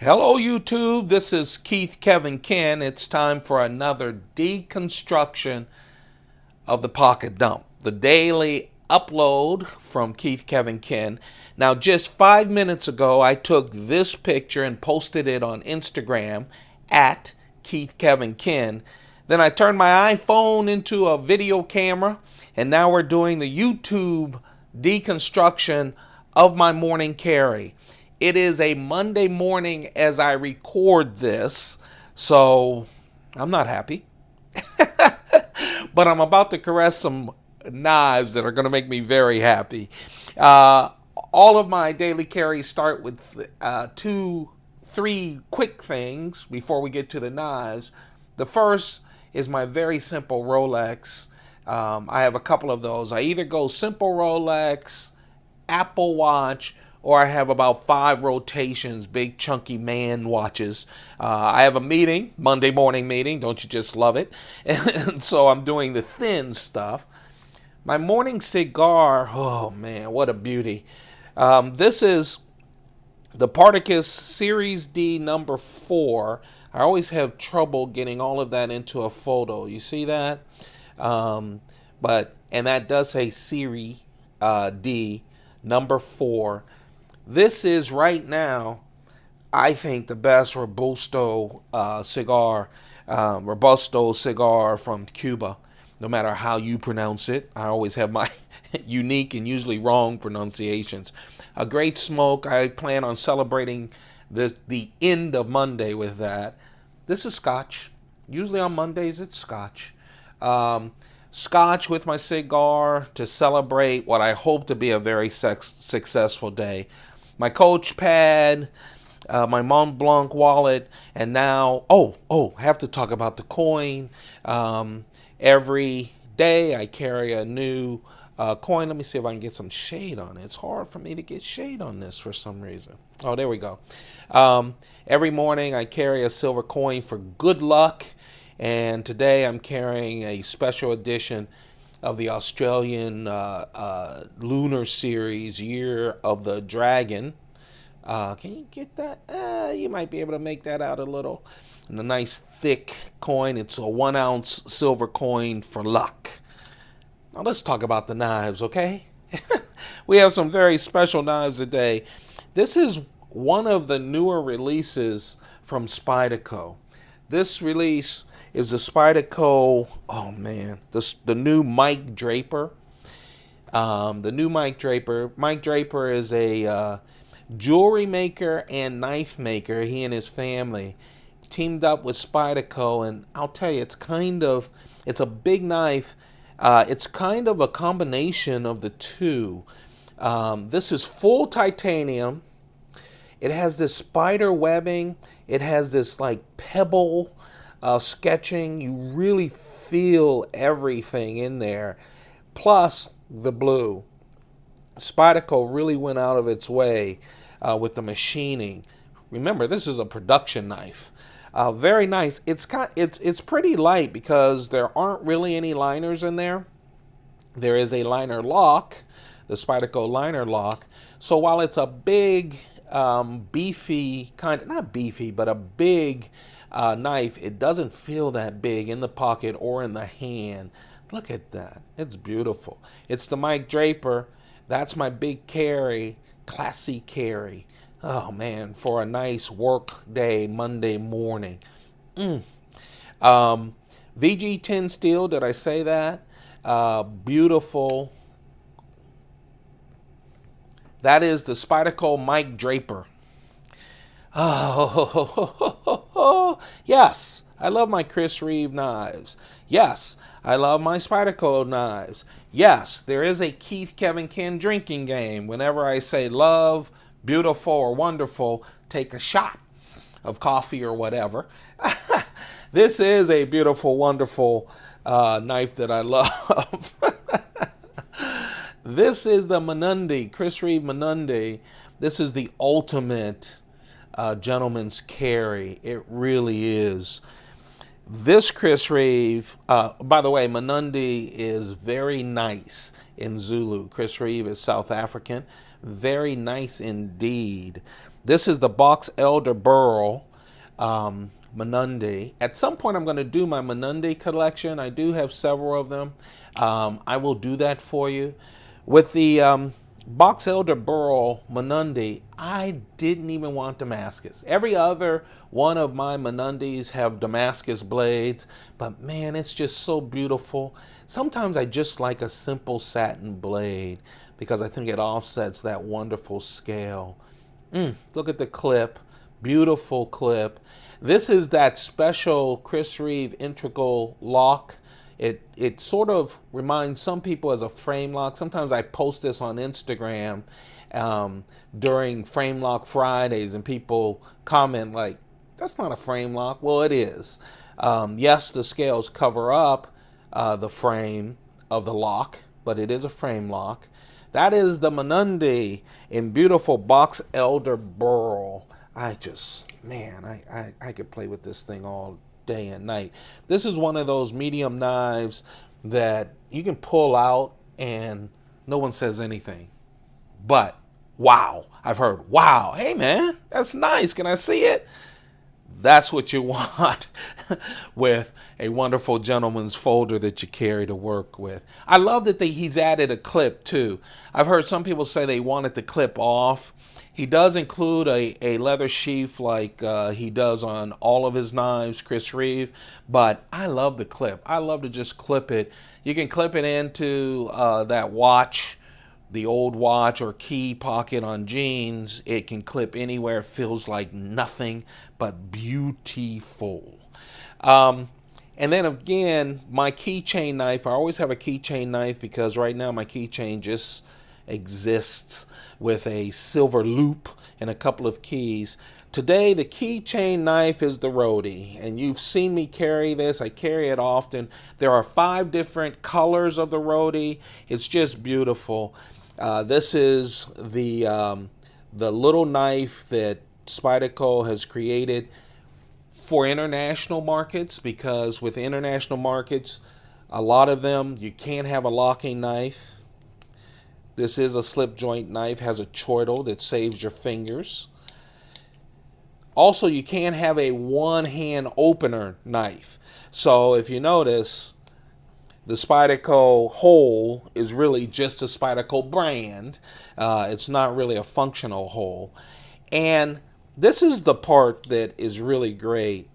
Hello YouTube, this is Keith Kevin Ken. It's time for another deconstruction of the Pocket Dump, the daily upload from Keith Kevin Ken. Now just 5 minutes ago I took this picture and posted it on Instagram at Keith Kevin Ken. Then I turned my iPhone into a video camera and now we're doing the YouTube deconstruction of my morning carry. It is a Monday morning as I record this, so I'm not happy. But I'm about to caress some knives that are going to make me very happy. All of my daily carries start with three quick things before we get to the knives. The first is my very simple Rolex. I have a couple of those. I either go simple Rolex, Apple Watch, or I have about 5 rotations, big chunky man watches. I have a meeting, Monday morning meeting, don't you just love it? And so I'm doing the thin stuff. My morning cigar, oh man, what a beauty. This is the Partagas Series D number 4. I always have trouble getting all of that into a photo. You see that? And that does say Series D number 4. This is right now, I think, the best Robusto cigar from Cuba. No matter how you pronounce it, I always have my unique and usually wrong pronunciations. A great smoke. I plan on celebrating the end of Monday with that. This is Scotch. Usually on Mondays it's Scotch. Scotch with my cigar to celebrate what I hope to be a very successful day. My Coach pad, my Mont Blanc wallet, and now, have to talk about the coin. Every day I carry a new coin. Let me see if I can get some shade on it. It's hard for me to get shade on this for some reason. Oh, there we go. Every morning I carry a silver coin for good luck. And today I'm carrying a special edition of the Australian Lunar Series Year of the Dragon. Can you get that? You might be able to make that out a little. And a nice thick coin. It's a 1 ounce silver coin for luck. Now let's talk about the knives, okay? We have some very special knives today. This is one of the newer releases from Spyderco. This release is the Spyderco, oh man, the new Mike Draper. The new Mike Draper. Mike Draper is a jewelry maker and knife maker. He and his family teamed up with Spyderco, and I'll tell you, it's a big knife. It's kind of a combination of the two. This is full titanium. It has this spider webbing. It has this like pebble sketching. You really feel everything in there, plus the blue. Spyderco really went out of its way with the machining. Remember, this is a production knife. Very nice. It's pretty light because there aren't really any liners in there. There is a liner lock, the Spyderco liner lock. So while it's a big beefy kind of, not beefy, but a big knife, it doesn't feel that big in the pocket or in the hand. Look at that. It's beautiful. It's the Mike Draper. That's my big carry, classy carry. Oh man, for a nice work day Monday morning. VG10 steel, did I say that? Beautiful. That is the Spyderco Mike Draper. Oh, yes, I love my Chris Reeve knives. Yes, I love my Spyderco knives. Yes, there is a Keith Kevin Ken drinking game. Whenever I say love, beautiful, or wonderful, take a shot of coffee or whatever. This is a beautiful, wonderful knife that I love. This is the Mnandi, Chris Reeve Mnandi. This is the ultimate gentleman's carry. It really is. This Chris Reeve, by the way, Mnandi is very nice in Zulu. Chris Reeve is South African. Very nice indeed. This is the Box Elder Burl Mnandi. At some point, I'm going to do my Mnandi collection. I do have several of them. I will do that for you. With the Box Elder Burl Mnandi, I didn't even want Damascus. Every other one of my Mnandis have Damascus blades, but man, it's just so beautiful. Sometimes I just like a simple satin blade because I think it offsets that wonderful scale. Look at the clip. Beautiful clip. This is that special Chris Reeve integral lock. It sort of reminds some people as a frame lock. Sometimes I post this on Instagram during Frame Lock Fridays, and people comment like, that's not a frame lock. Well, it is. Yes, the scales cover up the frame of the lock, but it is a frame lock. That is the Mnandi in beautiful Box Elder Burl. I could play with this thing all day and night. This is one of those medium knives that you can pull out and no one says anything. But wow, I've heard, wow, hey man, that's nice. Can I see it? That's what you want with a wonderful gentleman's folder that you carry to work with. I love that he's added a clip too. I've heard some people say they want it to clip off. He does include a leather sheath like he does on all of his knives, Chris Reeve, but I love the clip. I love to just clip it. You can clip it into that watch, the old watch or key pocket on jeans. It can clip anywhere. It feels like nothing but beautiful. And then again, my keychain knife. I always have a keychain knife because right now my keychain just exists with a silver loop and a couple of keys. Today, the keychain knife is the Rhodey, and you've seen me carry this. I carry it often. There are 5 different colors of the Rhodey. It's just beautiful. This is the little knife that Spyderco has created for international markets, because with international markets, a lot of them, you can't have a locking knife. This is a slip joint knife, has a chortle that saves your fingers. Also, you can't have a one-hand opener knife. So if you notice, the Spyderco hole is really just a Spyderco brand. It's not really a functional hole. And this is the part that is really great.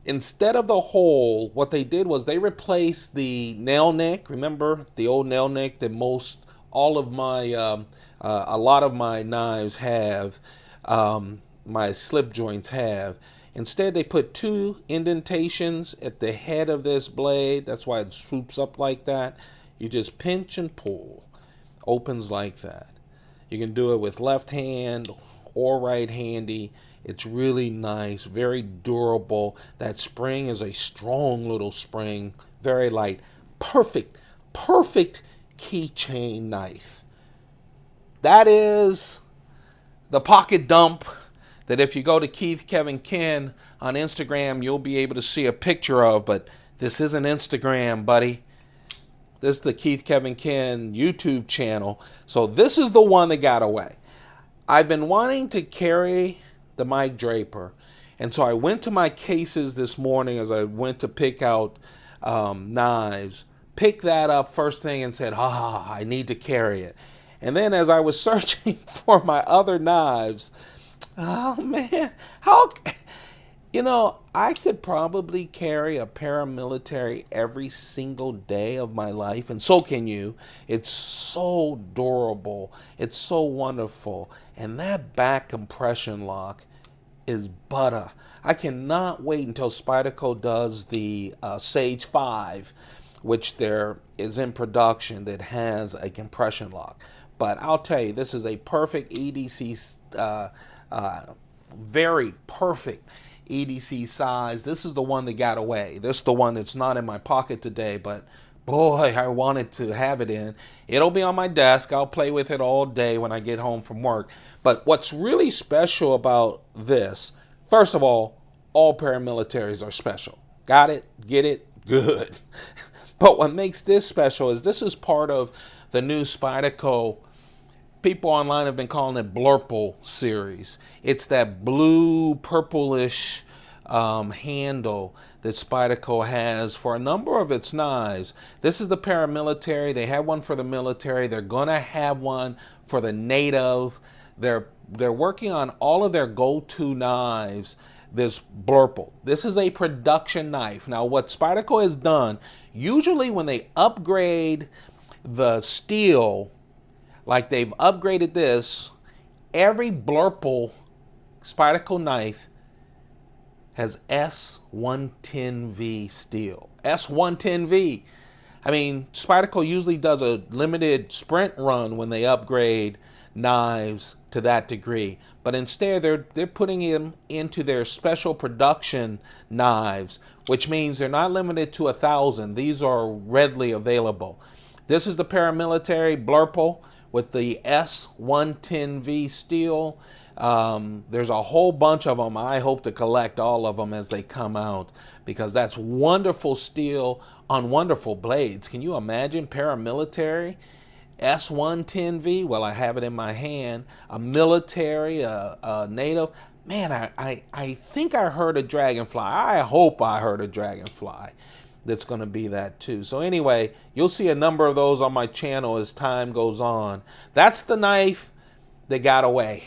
Instead of the hole, what they did was they replaced the nail nick. Remember the old nail nick that all of my, a lot of my knives have, my slip joints have. Instead, they put 2 indentations at the head of this blade. That's why it swoops up like that. You just pinch and pull. Opens like that. You can do it with left hand or right handy. It's really nice, very durable. That spring is a strong little spring, very light. Perfect keychain knife. That is the pocket dump that if you go to Keith Kevin Ken on Instagram, you'll be able to see a picture of, but this isn't Instagram, buddy. This is the Keith Kevin Ken YouTube channel. So this is the one that got away. I've been wanting to carry the Mike Draper, and so I went to my cases this morning as I went to pick out knives, picked that up first thing and said, I need to carry it. And then as I was searching for my other knives, oh man, I could probably carry a paramilitary every single day of my life, and so can you. It's so durable. It's so wonderful. And that back compression lock is butter. I cannot wait until Spyderco does the Sage 5, which there is in production, that has a compression lock. But I'll tell you, this is a perfect EDC, very perfect EDC size. This is the one that got away. This is the one that's not in my pocket today, but boy, I wanted to have it in. It'll be on my desk. I'll play with it all day when I get home from work. But what's really special about this, first of all paramilitaries are special. Got it? Get it? Good. But what makes this special is this is part of the new Spyderco people online have been calling it Blurple series. It's that blue purplish handle that Spyderco has for a number of its knives. This is the paramilitary. They have one for the military. They're gonna have one for the native. They're working on all of their go-to knives. This Blurple. This is a production knife. Now, what Spyderco has done, usually when they upgrade the steel, like they've upgraded this, every Blurple Spyderco knife has S110V steel. S110V. I mean, Spyderco usually does a limited sprint run when they upgrade knives to that degree, but instead they're putting them into their special production knives, which means they're not limited to 1,000. These are readily available. This is the paramilitary Blurple with the S110V steel. There's a whole bunch of them. I hope to collect all of them as they come out, because that's wonderful steel on wonderful blades. Can you imagine paramilitary S110V? Well, I have it in my hand. A military, a native. Man, I think I heard a dragonfly. I hope I heard a dragonfly that's going to be that too. So anyway, you'll see a number of those on my channel as time goes on. That's the knife that got away,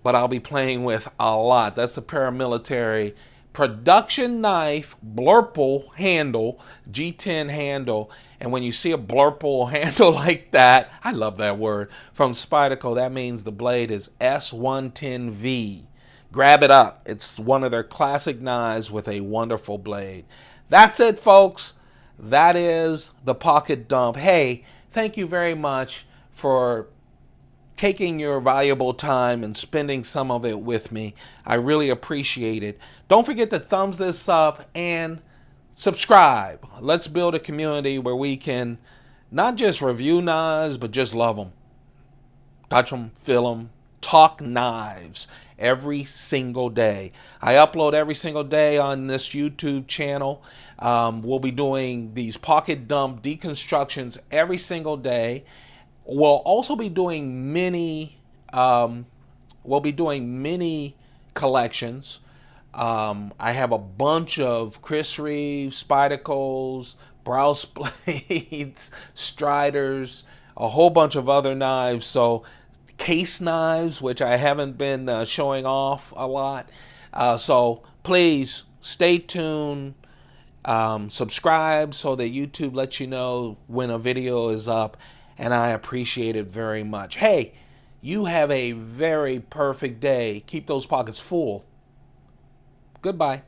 but I'll be playing with a lot. That's the paramilitary production knife, Blurple handle, G10 handle. And when you see a Blurple handle like that, I love that word, from Spyderco, that means the blade is S110V. Grab it up. It's one of their classic knives with a wonderful blade. That's it, folks. That is the Pocket Dump. Hey, thank you very much for taking your valuable time and spending some of it with me. I really appreciate it. Don't forget to thumbs this up and subscribe. Let's build a community where we can not just review knives, but just love them. Touch them, feel them, talk knives every single day. I upload every single day on this YouTube channel. We'll be doing these Pocket Dump deconstructions every single day. We'll also be doing mini collections. I have a bunch of Chris Reeve, Spydercos, Browse blades, Striders, a whole bunch of other knives. So case knives, which I haven't been showing off a lot. So please stay tuned. Subscribe so that YouTube lets you know when a video is up. And I appreciate it very much. Hey, you have a very perfect day. Keep those pockets full. Goodbye.